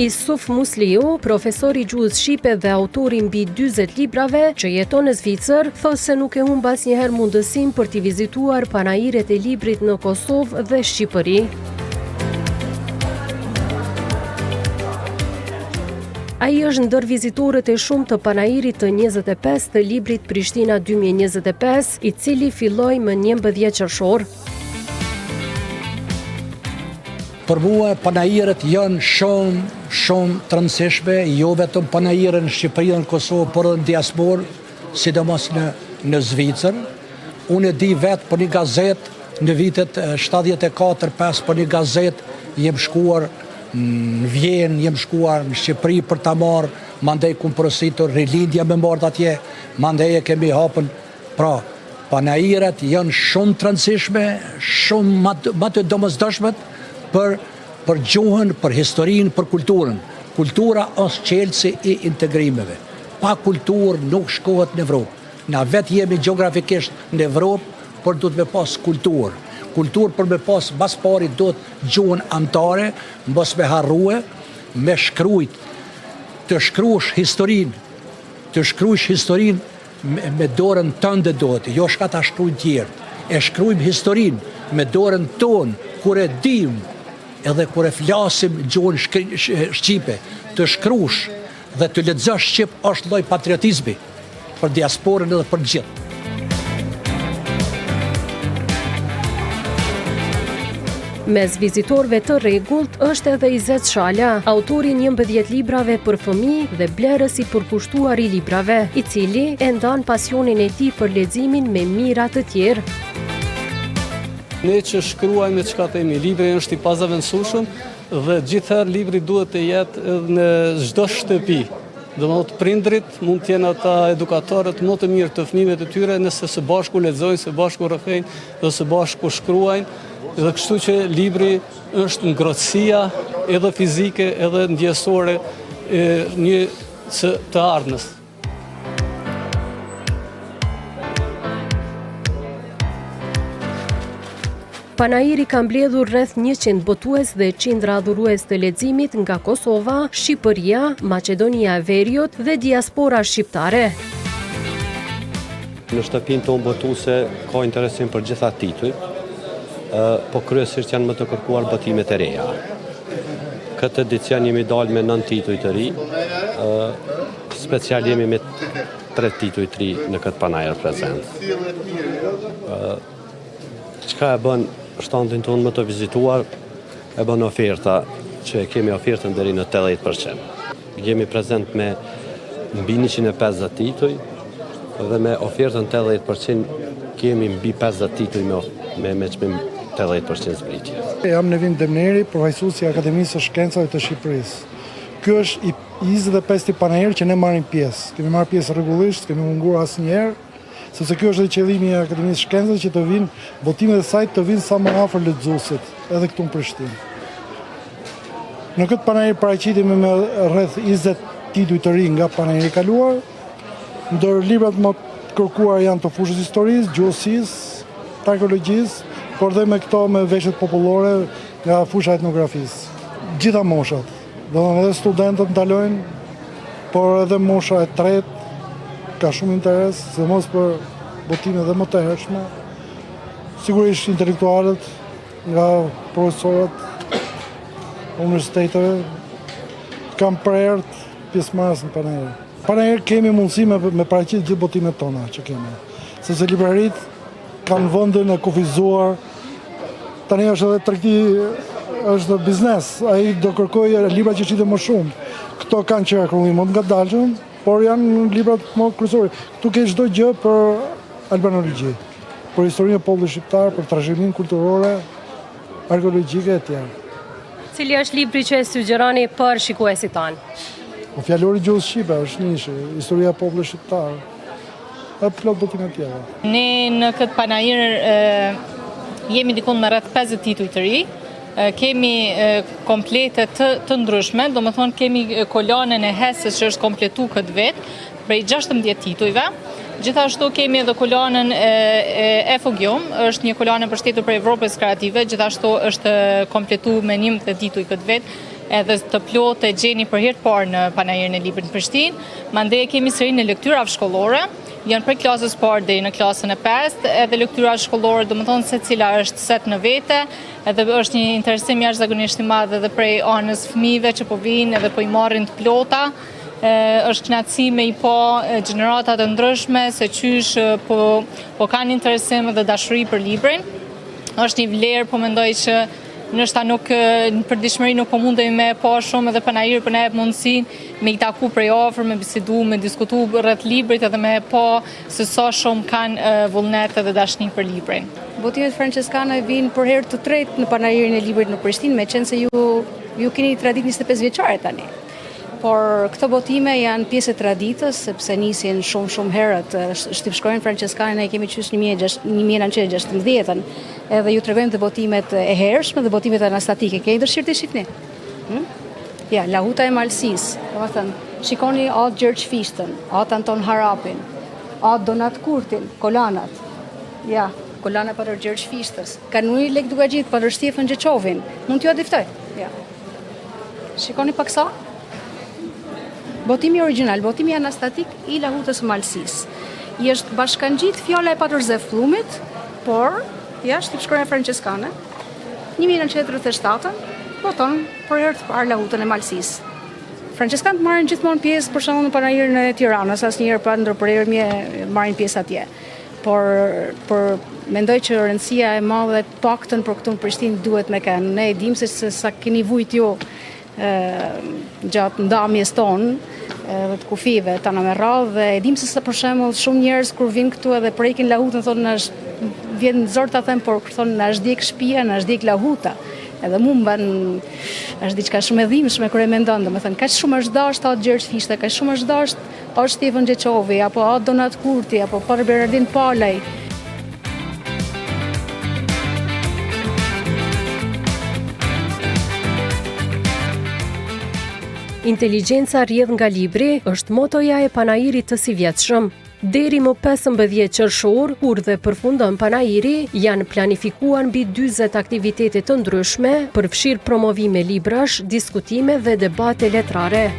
Isuf Musliu, profesor i gjuhës shqipe dhe autori mbi 40 librave që jeton në Zvicër, thosë se nuk e humb asnjëherë mundësinë për t'i vizituar panairet e librit në Kosovë dhe Shqipëri. Ai është ndër vizitorët e shumë të panairit të 25 të librit Prishtina 2025, i cili filloi më 11 qershor. Për mua panairet janë shumë të rëndësishme, jo vetëm panairet në Shqipëri dhe në Kosovë, por edhe në diasporë, sidomos në Zvicër. Unë e di vetë për një gazetë në vitet 74-5 për një gazetë jem shkuar në Vjenë, jem shkuar në Shqipëri për ta marrë, mandej kumë përësitur rilindja me marrë atje, mandej e kemi hapën. Pra, panairet janë shumë të rëndësishme, shumë më të domosdoshmet për gjuhën, për historinë, për kulturën. Kultura është qelësi i integrimeve. Pa kulturë nuk shkohet në Evropë. Na vetë jemi geografikisht në Evropë, por duhet me pas kulturë. Kulturë për me pas bas pari duhet gjuhën antare, mos me harrue, me shkrujt, të shkruash historinë me dorën tënde duhet, jo shka ta shkrujt tjerë. E shkrujmë historinë me dorën tonë, kur e dim, edhe kur e flasim gjuhën shqipe, të shkrush dhe të lexosh shqip është lloj patriotizmi për diasporën edhe për gjithë. Mes vizitorëve të rregullt është edhe Izet Shala, autori 11 librave për fëmijë dhe blerës i përkushtuar i librave, i cili e ndan pasionin e tij për leximin me mira të tjerë. Ne që shkruajmë me çka themi, libri është i pazavendësueshëm dhe gjithherë libri duhet të jetë në çdo shtëpi. Domethënë prindrit mund të jenë ata edukatorët më të mirë të fëmijëve të tyre nëse së bashku lexojnë, së bashku rrëfejnë dhe së bashku shkruajnë. Dhe kështu që libri është ngrohtësia edhe fizike edhe ndjesore të ardhmës. Panairi ka mbledhur rreth 100 botues dhe qindra adhurues të leximit nga Kosova, Shqipëria, Maqedonia e Veriut dhe diaspora shqiptare. Në shtëpinë tonë botuese ka interesim për gjitha titujt, po kryesisht janë më të kërkuar botimet e reja. Këtë edicion jemi dalë me 9 tituj të ri, special jemi me 3 tituj të ri në këtë panajër prezent. Çka e bën shtandin tonë më të vizituar, e bën oferta, që kemi ofertën deri në 80%. Jemi prezent me mbi 150 tituj dhe me ofertën 80% kemi mbi 50 tituj me çmim 80% zbritje. Jam Nevin Demneri, përfaqësues i Akademisë së Shkencave të Shqipërisë. Ky është i 25 panair që ne marrim pjesë. Kemi marrë pjesë rregullisht, kemi munguar asnjëherë, sepse kjo është qëllimi i Akademisë së Shkencave që të vinë botimet e saj të vinë sa më afër lexuesit, edhe këtu në Prishtinë. Në këtë panair paraqitemi me rreth 20 tituj të ri nga panairi i kaluar, ndër librat më të kërkuar janë të fushës historisë, gjuhësisë, të arkeologjisë, por dhe me këto me veshjet popullore nga fusha etnografisë. Gjitha moshat, edhe studentët ndalojnë, por edhe mosha e tretë ka shumë interes, se mos për botime dhe më të hershme. Sigurisht intelektualët nga profesorët universiteteve kam prerët pjesëmarrës në panajër. Panajër kemi mundësi me paraqit gjithë botimet tona që kemi. Sepse librarit kanë vëndin e kufizuar, tani është edhe tregti, është biznes, ai do kërkojë libra që qite më shumë. Këto kanë qarkullim më nga dalshëm, por janë librat më kryesore. Këtu ke çdo gjë për albanologji, për historinë e popullit shqiptar, për trashëgiminë kulturore, arkeologjike e tjerë. Cili është libri që e sugjeroni për shikuesit tanë? Fjalori i gjuhës shqipe është një, historia e popullit shqiptar. E plot botime të tjera. Ne në këtë panajër jemi diku me rreth 50 tituj të ri. Kemi komplete të ndryshme, do më thonë kemi kolonën e Hesës që është kompletu këtë vetë, prej 16 titujve. Gjithashtu kemi edhe kolonën e Fogjum, është një kolonë përshtetër për Evropës kreative, gjithashtu është kompletu me 11 tituj këtë vetë. edhe të plotë e gjeni për herë të parë në Panajirin e Librit në Prishtinë. Mandej kemi serinë e lekturave shkollore, janë prej klasës parë deri në klasën e 5, edhe lektyra shkollore, domethënë se cila është set në vete, edhe është një interesim jashtëzakonisht i madh edhe prej anës fëmijëve që po vinë edhe po i marrin të plota. Është kënaqësi me i po gjeneratat e ndryshme se qysh po kanë interesim dhe dashuri për librin. Është një vlerë, po mendoj që nështë nuk në përditshmëri nuk po mundemi me pa shumë, edhe Panajiri po na jep mundësinë me i taku prej afër, me bisedu, me diskutu rreth librit edhe me pa se sa shumë kanë vullnet edhe dashni për librin. Botimet franceskane vinë për herë të tretë në Panajirin e Librit në Prishtinë, me qenë se ju keni traditë 25 vjeçare tani. Por këto botime janë pjesë e traditës, sepse nisin shumë herët. Shtypshkojnë franceskane ne kemi qysh 1916, edhe ju tregojmë të botimet e hershme dhe botimet anastatike. Keni dëshirë të shihni? Ja, Lahuta e Malësisë, domethënë, shikoni atë Gjergj Fishtën, atë Anton Harapin, atë Donat Kurtin, kolanat. Ja, kolana për Gjergj Fishtës. Kanuni lek duke gjithë për Stefan Gjeçovin. Mund t'ju diftoj? Ja. Shikoni pak sa? Botimi original, botimi anastatik i Lahutës së Malësisë. I është bashkangjit fjala e Patërzefllumit, por ja shtypshkronja franceskane. 1937 boton për herë të parë Lahutën e Malësisë. Franceskanët marrin gjithmonë pjesë për shembull në Panajirin e Tiranës, asnjëherë pa ndërprerje marrin pjesë atje. Por mendoj që rëndësia e madhe paktën për këtu në Prishtinë duhet me kanë. Ne e dim se sa keni vujt ju gjatë ndamjes tonë dhe të kufive tana me radhë, dhe e dim se për shembull shumë njerëz kur vinë këtu edhe prekin Lahutën thonë na vjen zor ta them, por thonë na është djeg shtëpia, na është djeg Lahuta. Edhe mua është diçka shumë e dhimbshme kur e mendon, domethënë kaq shumë është dashur atë Gjergj Fishta, kaq shumë është dashur atë Stefan Gjeçovi apo atë Donat Kurti apo Padre Bernardin Palaj. Inteligjenca rrjedh nga libri është motoja e Panajirit të sivjetshëm. Deri më 15 qershor, kur dhe përfundon Panajiri, janë planifikuar mbi 40 aktivitete të ndryshme, përfshirë promovime librash, diskutime dhe debate letrare.